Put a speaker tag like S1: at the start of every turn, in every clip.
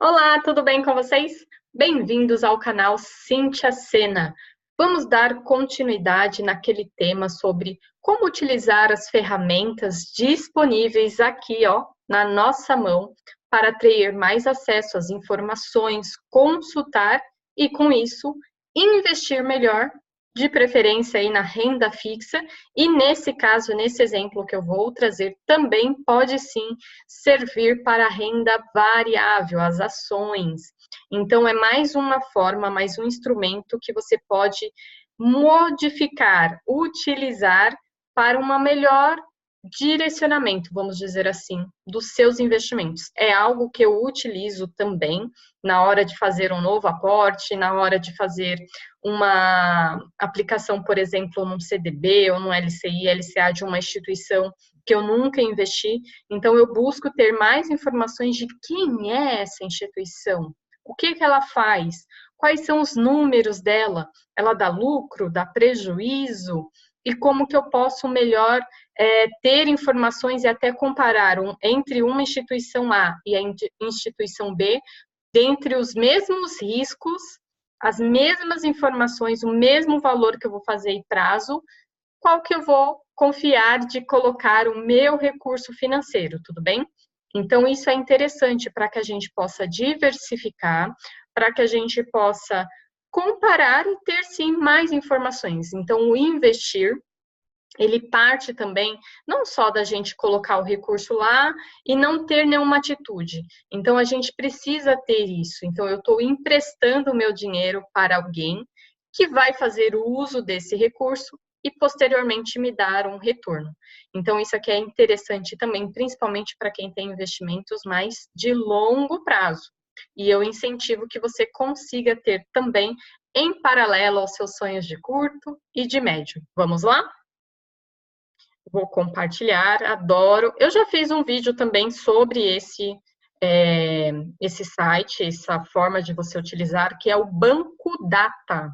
S1: Olá, tudo bem com vocês? Bem-vindos ao canal Cíntia Sena. Vamos dar continuidade naquele tema sobre como utilizar as ferramentas disponíveis aqui, ó, na nossa mão, para atrair mais acesso às informações, consultar e, com isso, investir melhor, de preferência aí na renda fixa, e nesse caso, nesse exemplo que eu vou trazer, também pode sim servir para a renda variável, as ações. Então, é mais uma forma, mais um instrumento que você pode modificar, utilizar para uma melhor direcionamento, vamos dizer assim, dos seus investimentos. É algo que eu utilizo também na hora de fazer um novo aporte, na hora de fazer uma aplicação, por exemplo, num CDB ou num LCI, LCA de uma instituição que eu nunca investi. Então, eu busco ter mais informações de quem é essa instituição, o que ela faz, quais são os números dela, ela dá lucro, dá prejuízo, e como que eu posso melhor ter informações e até comparar entre uma instituição A e a instituição B, dentre os mesmos riscos, as mesmas informações, o mesmo valor que eu vou fazer e prazo, qual que eu vou confiar de colocar o meu recurso financeiro, tudo bem? Então, isso é interessante para que a gente possa diversificar, para que a gente possa comparar e ter, sim, mais informações. Então, o investir, ele parte também não só da gente colocar o recurso lá e não ter nenhuma atitude. Então, a gente precisa ter isso. Então, eu estou emprestando o meu dinheiro para alguém que vai fazer o uso desse recurso e posteriormente me dar um retorno. Então, isso aqui é interessante também, principalmente para quem tem investimentos mais de longo prazo. E eu incentivo que você consiga ter também em paralelo aos seus sonhos de curto e de médio. Vamos lá? Vou compartilhar, adoro. Eu já fiz um vídeo também sobre esse site, essa forma de você utilizar, que é o Banco Data.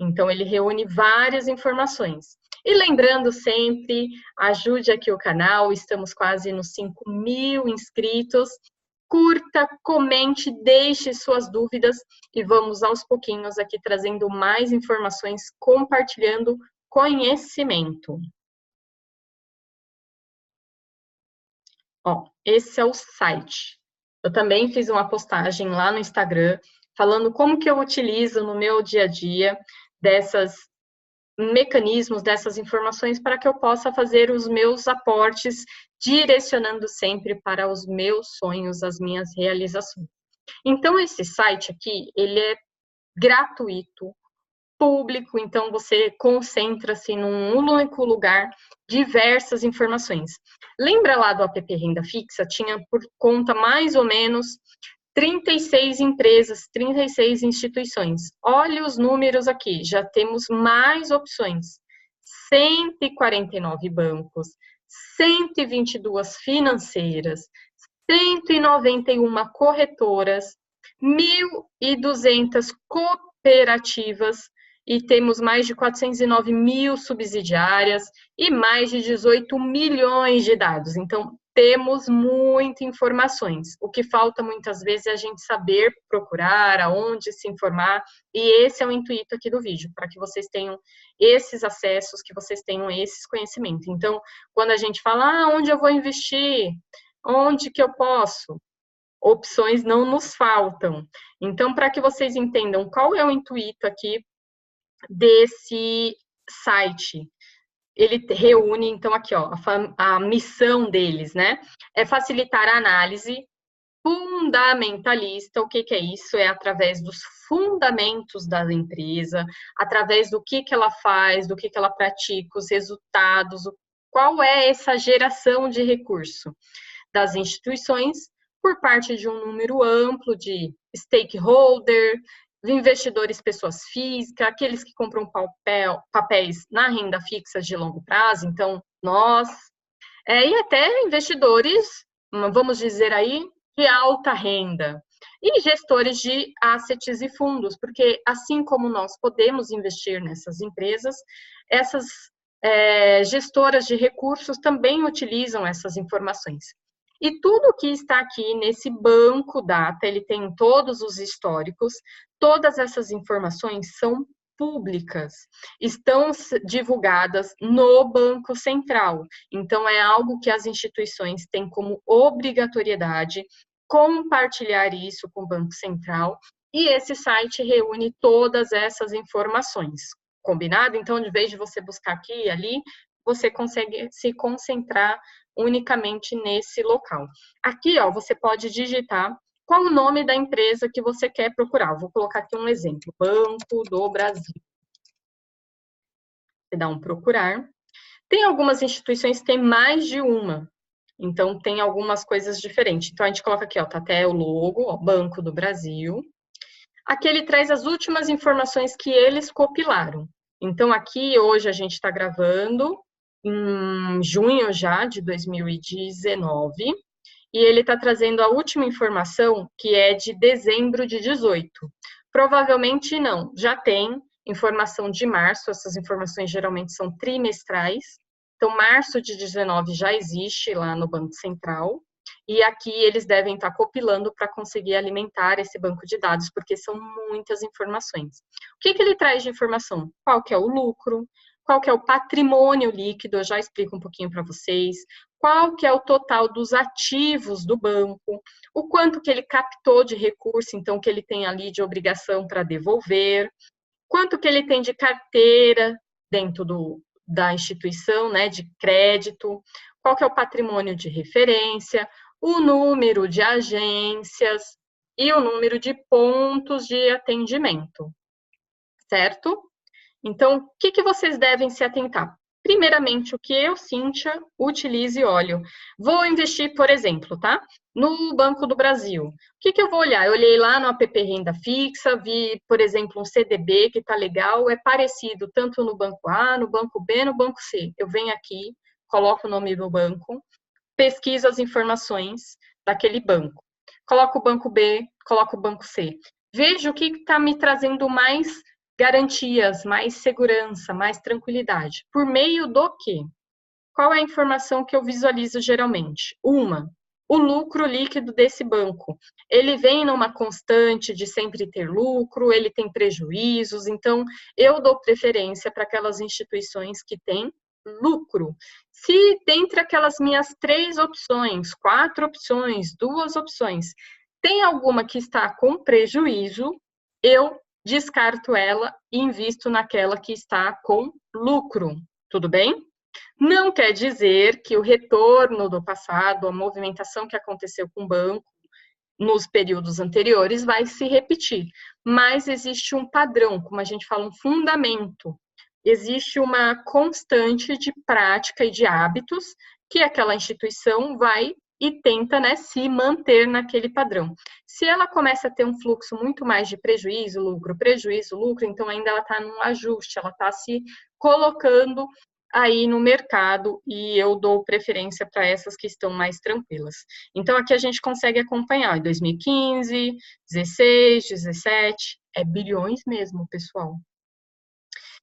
S1: Então, ele reúne várias informações. E lembrando sempre, ajude aqui o canal, estamos quase nos 5.000 inscritos. Curta, comente, deixe suas dúvidas e vamos aos pouquinhos aqui trazendo mais informações, compartilhando conhecimento. Ó, esse é o site. Eu também fiz uma postagem lá no Instagram falando como que eu utilizo no meu dia a dia desses mecanismos, dessas informações para que eu possa fazer os meus aportes direcionando sempre para os meus sonhos, as minhas realizações. Então, esse site aqui, ele é gratuito, público, então você concentra-se num único lugar diversas informações. Lembra lá do app Renda Fixa? Tinha por conta mais ou menos 36 empresas, 36 instituições. Olha os números aqui, já temos mais opções. 149 bancos, 122 financeiras, 191 corretoras, 1.200 cooperativas, e temos mais de 409 mil subsidiárias e mais de 18 milhões de dados. Então, temos muitas informações. O que falta muitas vezes é a gente saber procurar, aonde se informar, e esse é o intuito aqui do vídeo, para que vocês tenham esses acessos, que vocês tenham esses conhecimentos. Então, quando a gente fala, onde eu vou investir? Onde que eu posso? Opções não nos faltam. Então, para que vocês entendam qual é o intuito aqui desse site, ele reúne, então, aqui, ó, a missão deles, né? É facilitar a análise fundamentalista. O que que é isso? É através dos fundamentos da empresa, através do que ela faz, do que ela pratica, os resultados, qual é essa geração de recurso das instituições por parte de um número amplo de stakeholder, investidores pessoas físicas, aqueles que compram papéis na renda fixa de longo prazo, então nós, e até investidores, vamos dizer aí, de alta renda, e gestores de assets e fundos, porque assim como nós podemos investir nessas empresas, essas gestoras de recursos também utilizam essas informações. E tudo que está aqui nesse banco data, ele tem todos os históricos, todas essas informações são públicas, estão divulgadas no Banco Central. Então, é algo que as instituições têm como obrigatoriedade compartilhar isso com o Banco Central, e esse site reúne todas essas informações. Combinado? Então, de vez de você buscar aqui e ali, você consegue se concentrar unicamente nesse local. Aqui, ó, você pode digitar qual o nome da empresa que você quer procurar. Vou colocar aqui um exemplo, Banco do Brasil. Você dá um procurar. Tem algumas instituições que têm mais de uma, então tem algumas coisas diferentes. Então, a gente coloca aqui, ó, tá até o logo, ó, Banco do Brasil. Aqui ele traz as últimas informações que eles compilaram. Então, aqui, hoje, a gente está gravando em junho já de 2019, e ele está trazendo a última informação, que é de dezembro de 18. Provavelmente não, já tem informação de março, essas informações geralmente são trimestrais. Então, março de 19 já existe lá no Banco Central, e aqui eles devem estar compilando para conseguir alimentar esse banco de dados, porque são muitas informações. O que ele traz de informação? Qual que é o lucro? Qual que é o patrimônio líquido? Eu já explico um pouquinho para vocês. Qual que é o total dos ativos do banco? O quanto que ele captou de recurso, então, que ele tem ali de obrigação para devolver? Quanto que ele tem de carteira dentro da instituição, né, de crédito? Qual que é o patrimônio de referência? O número de agências e o número de pontos de atendimento, certo? Então, o que vocês devem se atentar? Primeiramente, o que eu, Cíntia, utilizo e olho. Vou investir, por exemplo, tá? No Banco do Brasil. O que eu vou olhar? Eu olhei lá no app Renda Fixa, vi, por exemplo, um CDB que tá legal, é parecido tanto no Banco A, no Banco B, no Banco C. Eu venho aqui, coloco o nome do banco, pesquiso as informações daquele banco. Coloco o Banco B, coloco o Banco C. Vejo o que está me trazendo mais garantias, mais segurança, mais tranquilidade. Por meio do quê? Qual é a informação que eu visualizo geralmente? O lucro líquido desse banco. Ele vem numa constante de sempre ter lucro, ele tem prejuízos, então eu dou preferência para aquelas instituições que têm lucro. Se dentre aquelas minhas 3 opções, 4 opções, 2 opções, tem alguma que está com prejuízo, eu descarto ela e invisto naquela que está com lucro. Tudo bem? Não quer dizer que o retorno do passado, a movimentação que aconteceu com o banco nos períodos anteriores vai se repetir, mas existe um padrão, como a gente fala, um fundamento. Existe uma constante de prática e de hábitos que aquela instituição vai e tenta, né, se manter naquele padrão. Se ela começa a ter um fluxo muito mais de prejuízo, lucro, então ainda ela está num ajuste, ela está se colocando aí no mercado e eu dou preferência para essas que estão mais tranquilas. Então, aqui a gente consegue acompanhar em 2015, 16, 17, é bilhões mesmo, pessoal.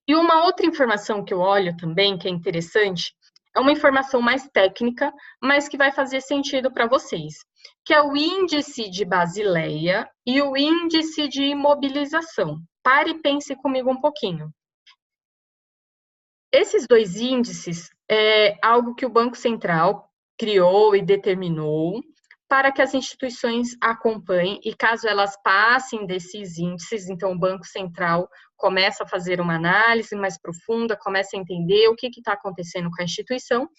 S1: E uma outra informação que eu olho também, que é interessante, é uma informação mais técnica, mas que vai fazer sentido para vocês, que é o índice de Basileia e o índice de imobilização. Pare e pense comigo um pouquinho. Esses 2 índices é algo que o Banco Central criou e determinou para que as instituições acompanhem e caso elas passem desses índices, então o Banco Central começa a fazer uma análise mais profunda, começa a entender o que está acontecendo com a instituição,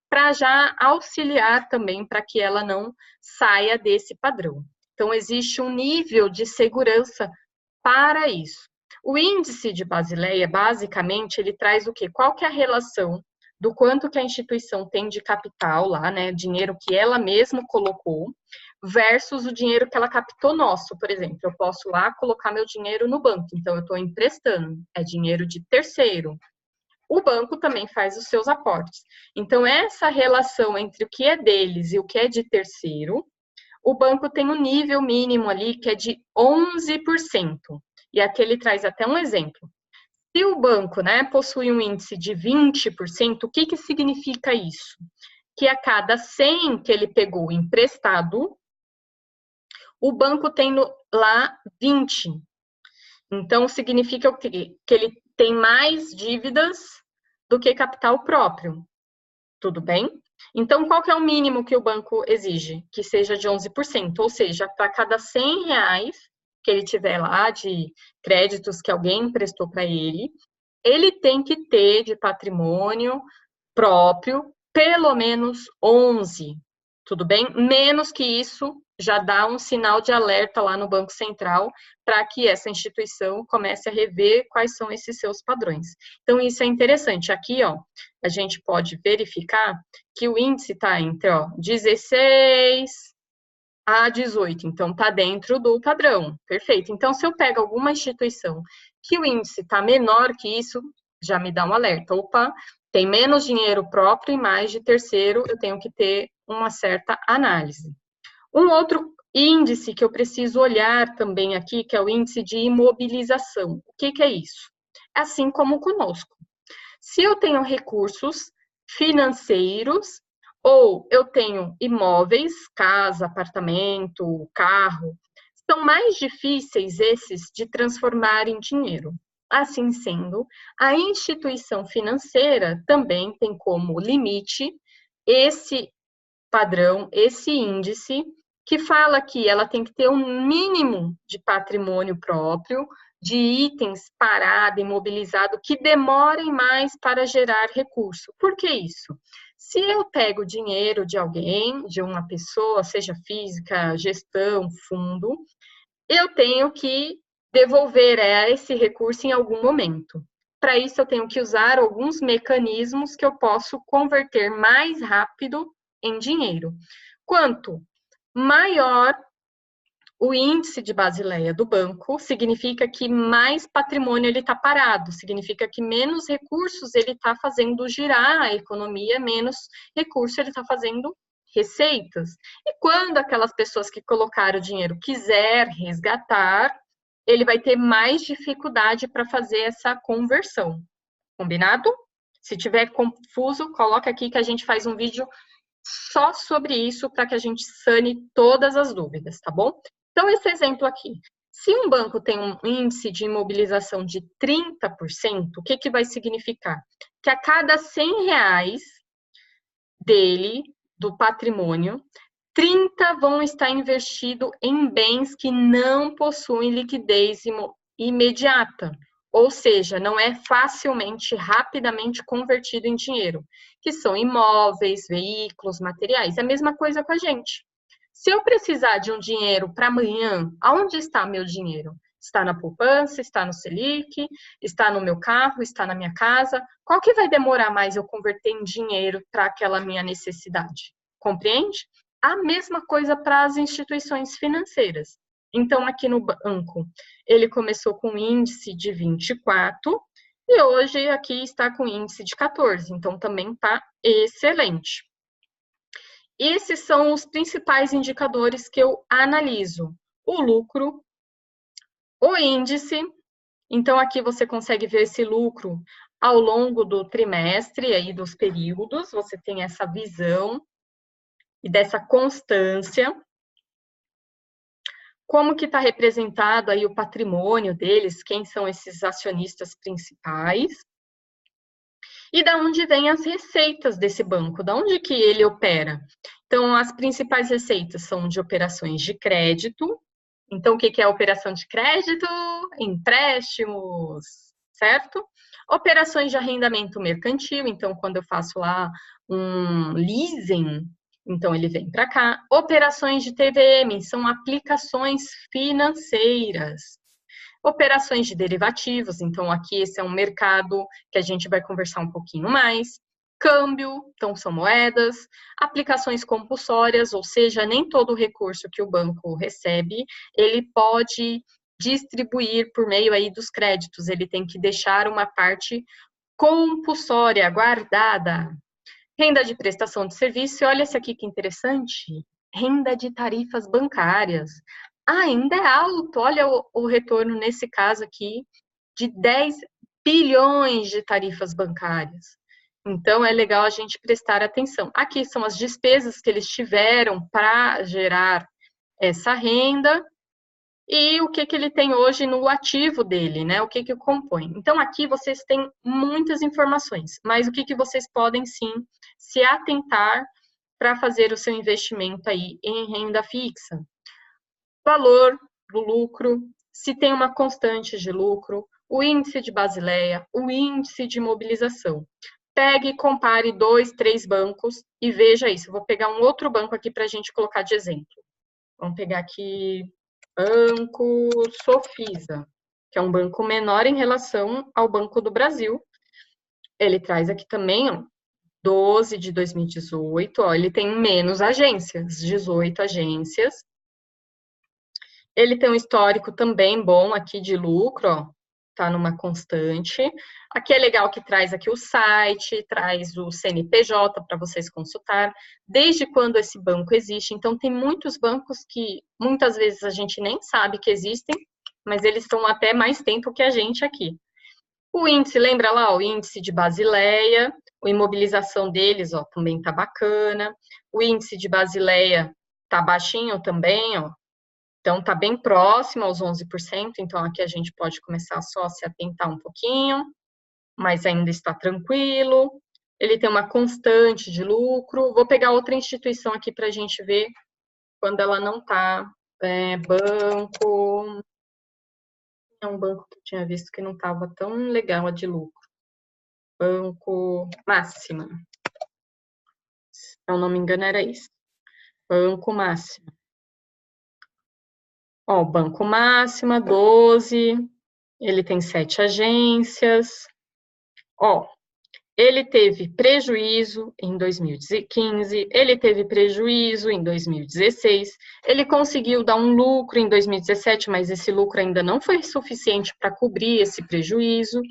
S1: para já auxiliar também para que ela não saia desse padrão. Então, existe um nível de segurança para isso. O índice de Basileia, basicamente, ele traz o quê? Qual que é a relação do quanto que a instituição tem de capital lá, né, dinheiro que ela mesma colocou, versus o dinheiro que ela captou nosso, por exemplo. Eu posso lá colocar meu dinheiro no banco, então eu estou emprestando, é dinheiro de terceiro. O banco também faz os seus aportes. Então, essa relação entre o que é deles e o que é de terceiro, o banco tem um nível mínimo ali que é de 11%. E aqui ele traz até um exemplo. Se o banco, né, possui um índice de 20%, o que significa isso? que a cada 100 que ele pegou emprestado, o banco tem lá 20. Então, significa o quê? Que ele tem mais dívidas do que capital próprio. Tudo bem? Então, qual que é o mínimo que o banco exige? Que seja de 11%. Ou seja, para cada 100 reais que ele tiver lá de créditos que alguém emprestou para ele tem que ter de patrimônio próprio pelo menos 11. Tudo bem? Menos que isso, já dá um sinal de alerta lá no Banco Central para que essa instituição comece a rever quais são esses seus padrões. Então, isso é interessante. Aqui, ó, a gente pode verificar que o índice está entre 16 a 18, então está dentro do padrão. Perfeito. Então, se eu pego alguma instituição que o índice está menor que isso, já me dá um alerta. Opa, tem menos dinheiro próprio e mais de terceiro, eu tenho que ter uma certa análise. Um outro índice que eu preciso olhar também aqui, que é o índice de imobilização. O que é isso? Assim como conosco. Se eu tenho recursos financeiros ou eu tenho imóveis, casa, apartamento, carro, são mais difíceis esses de transformar em dinheiro. Assim sendo, a instituição financeira também tem como limite esse padrão, esse índice, que fala que ela tem que ter um mínimo de patrimônio próprio, de itens parado, imobilizado, que demorem mais para gerar recurso. Por que isso? Se eu pego dinheiro de alguém, de uma pessoa, seja física, gestão, fundo, eu tenho que devolver esse recurso em algum momento. Para isso, eu tenho que usar alguns mecanismos que eu posso converter mais rápido em dinheiro. Quanto maior o índice de Basileia do banco, significa que mais patrimônio ele está parado, significa que menos recursos ele está fazendo girar a economia, menos recurso ele está fazendo receitas. E quando aquelas pessoas que colocaram o dinheiro quiser resgatar, ele vai ter mais dificuldade para fazer essa conversão. Combinado? Se tiver confuso, coloca aqui que a gente faz um vídeo só sobre isso para que a gente sane todas as dúvidas, tá bom? Então, esse exemplo aqui. Se um banco tem um índice de imobilização de 30%, o que vai significar? Que a cada 100 reais dele, do patrimônio, 30 vão estar investidos em bens que não possuem liquidez imediata. Ou seja, não é facilmente, rapidamente convertido em dinheiro, que são imóveis, veículos, materiais. É a mesma coisa com a gente. Se eu precisar de um dinheiro para amanhã, aonde está meu dinheiro? Está na poupança, está no Selic, está no meu carro, está na minha casa? Qual que vai demorar mais eu converter em dinheiro para aquela minha necessidade? Compreende? A mesma coisa para as instituições financeiras. Então, aqui no banco, ele começou com índice de 24 e hoje aqui está com índice de 14, então também está excelente. Esses são os principais indicadores que eu analiso: o lucro, o índice. Então, aqui você consegue ver esse lucro ao longo do trimestre, aí dos períodos, você tem essa visão e dessa constância. Como que está representado aí o patrimônio deles, quem são esses acionistas principais, e da onde vêm as receitas desse banco, da onde que ele opera. Então, as principais receitas são de operações de crédito. Então, o que é operação de crédito? Empréstimos, certo? Operações de arrendamento mercantil, então, quando eu faço lá um leasing, então ele vem para cá. Operações de TVM, são aplicações financeiras. Operações de derivativos, então aqui esse é um mercado que a gente vai conversar um pouquinho mais. Câmbio, então são moedas. Aplicações compulsórias, ou seja, nem todo o recurso que o banco recebe, ele pode distribuir por meio aí dos créditos, ele tem que deixar uma parte compulsória, guardada. Renda de prestação de serviço, e olha esse aqui que interessante, renda de tarifas bancárias. Ainda é alto, olha o retorno nesse caso aqui, de 10 bilhões de tarifas bancárias. Então, é legal a gente prestar atenção. Aqui são as despesas que eles tiveram para gerar essa renda e o que ele tem hoje no ativo dele, né? O que compõe. Então, aqui vocês têm muitas informações, mas o que vocês podem, sim, se atentar para fazer o seu investimento aí em renda fixa. Valor do lucro, se tem uma constante de lucro, o índice de Basileia, o índice de mobilização. Pegue e compare 2, 3 bancos e veja isso. Eu vou pegar um outro banco aqui para a gente colocar de exemplo. Vamos pegar aqui Banco Sofisa, que é um banco menor em relação ao Banco do Brasil. Ele traz aqui também, ó, 12 de 2018, ó, ele tem menos agências, 18 agências. Ele tem um histórico também bom aqui de lucro, ó, tá numa constante. Aqui é legal que traz aqui o site, traz o CNPJ para vocês consultar, desde quando esse banco existe. Então, tem muitos bancos que muitas vezes a gente nem sabe que existem, mas eles estão até mais tempo que a gente aqui. O índice, lembra lá, o índice de Basileia, a imobilização deles, ó, também tá bacana. O índice de Basileia tá baixinho também, ó. Então, está bem próximo aos 11%, então aqui a gente pode começar só a se atentar um pouquinho, mas ainda está tranquilo. Ele tem uma constante de lucro. Vou pegar outra instituição aqui para a gente ver quando ela não está. Banco. É um banco que eu tinha visto que não estava tão legal a de lucro. Banco Máxima. Se eu não me engano, era isso. Banco Máxima. Ó, Banco Máxima, 12. Ele tem 7 agências. Ó, ele teve prejuízo em 2015, ele teve prejuízo em 2016, ele conseguiu dar um lucro em 2017, mas esse lucro ainda não foi suficiente para cobrir esse prejuízo.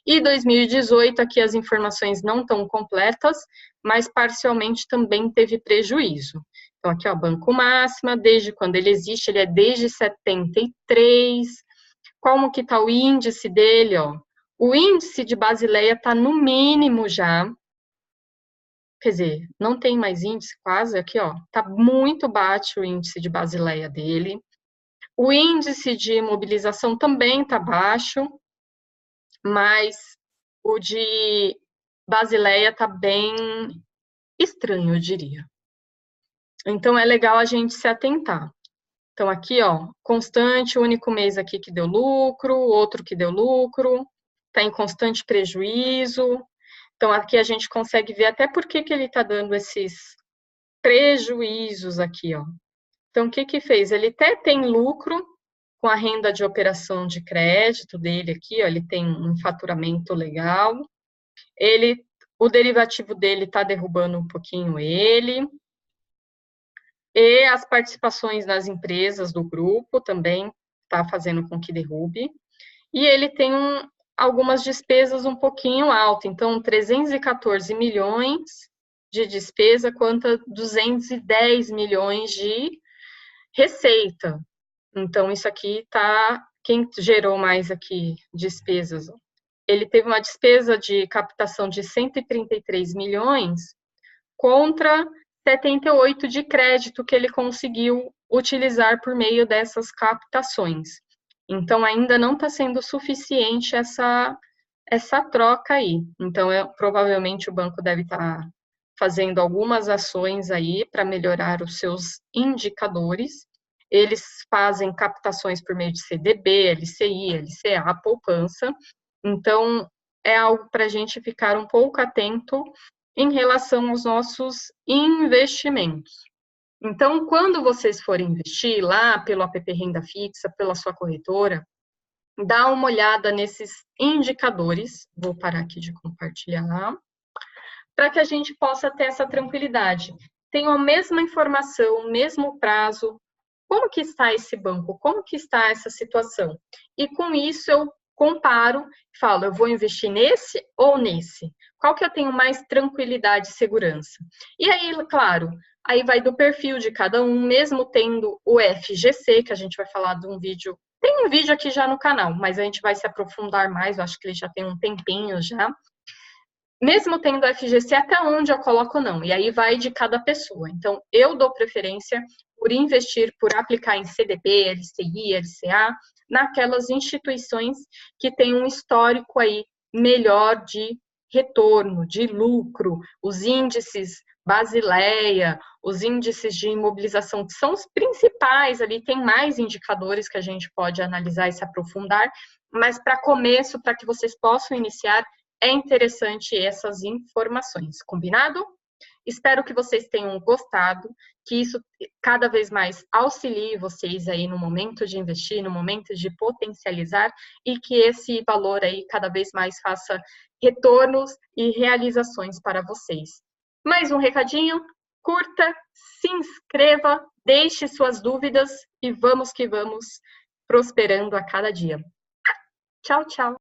S1: E 2018, aqui as informações não estão completas, mas parcialmente também teve prejuízo. Então, aqui, ó, Banco Máxima, desde quando ele existe, ele é desde 73. Como que está o índice dele, ó? O índice de Basileia está no mínimo já. Quer dizer, não tem mais índice quase, aqui, ó. Está muito baixo o índice de Basileia dele. O índice de imobilização também está baixo, mas o de Basileia está bem estranho, eu diria. Então, é legal a gente se atentar. Então, aqui, ó, constante, o único mês aqui que deu lucro, outro que deu lucro, está em constante prejuízo. Então, aqui a gente consegue ver até por que ele está dando esses prejuízos aqui, ó. Então, o que fez? Ele até tem lucro com a renda de operação de crédito dele aqui, ó, ele tem um faturamento legal. O derivativo dele está derrubando um pouquinho ele. E as participações nas empresas do grupo também está fazendo com que derrube. E ele tem algumas despesas um pouquinho altas, então 314 milhões de despesa quanto a 210 milhões de receita. Então, isso aqui tá, quem gerou mais aqui despesas? Ele teve uma despesa de captação de 133 milhões contra 78 de crédito que ele conseguiu utilizar por meio dessas captações. Então, ainda não está sendo suficiente essa troca aí. Então, provavelmente o banco deve estar fazendo algumas ações aí para melhorar os seus indicadores. Eles fazem captações por meio de CDB, LCI, LCA, poupança. Então, é algo para a gente ficar um pouco atento em relação aos nossos investimentos. Então, quando vocês forem investir lá pelo app Renda Fixa, pela sua corretora, dá uma olhada nesses indicadores. Vou parar aqui de compartilhar, para que a gente possa ter essa tranquilidade. Tenho a mesma informação, o mesmo prazo. Como que está esse banco? Como que está essa situação? E com isso eu comparo e falo, eu vou investir nesse ou nesse? Qual que eu tenho mais tranquilidade e segurança? E aí, claro, aí vai do perfil de cada um, mesmo tendo o FGC, que a gente vai falar de um vídeo. Tem um vídeo aqui já no canal, mas a gente vai se aprofundar mais, eu acho que ele já tem um tempinho já. mesmo tendo FGC, até onde eu coloco ou não, e aí vai de cada pessoa. Então, eu dou preferência por investir, por aplicar em CDB, LCI, LCA, naquelas instituições que têm um histórico aí melhor de retorno, de lucro, os índices Basileia, os índices de imobilização, que são os principais ali, tem mais indicadores que a gente pode analisar e se aprofundar, mas para começo, para que vocês possam iniciar, é interessante essas informações, combinado? Espero que vocês tenham gostado, que isso cada vez mais auxilie vocês aí no momento de investir, no momento de potencializar e que esse valor aí cada vez mais faça retornos e realizações para vocês. Mais um recadinho, curta, se inscreva, deixe suas dúvidas e vamos que vamos prosperando a cada dia. Tchau, tchau!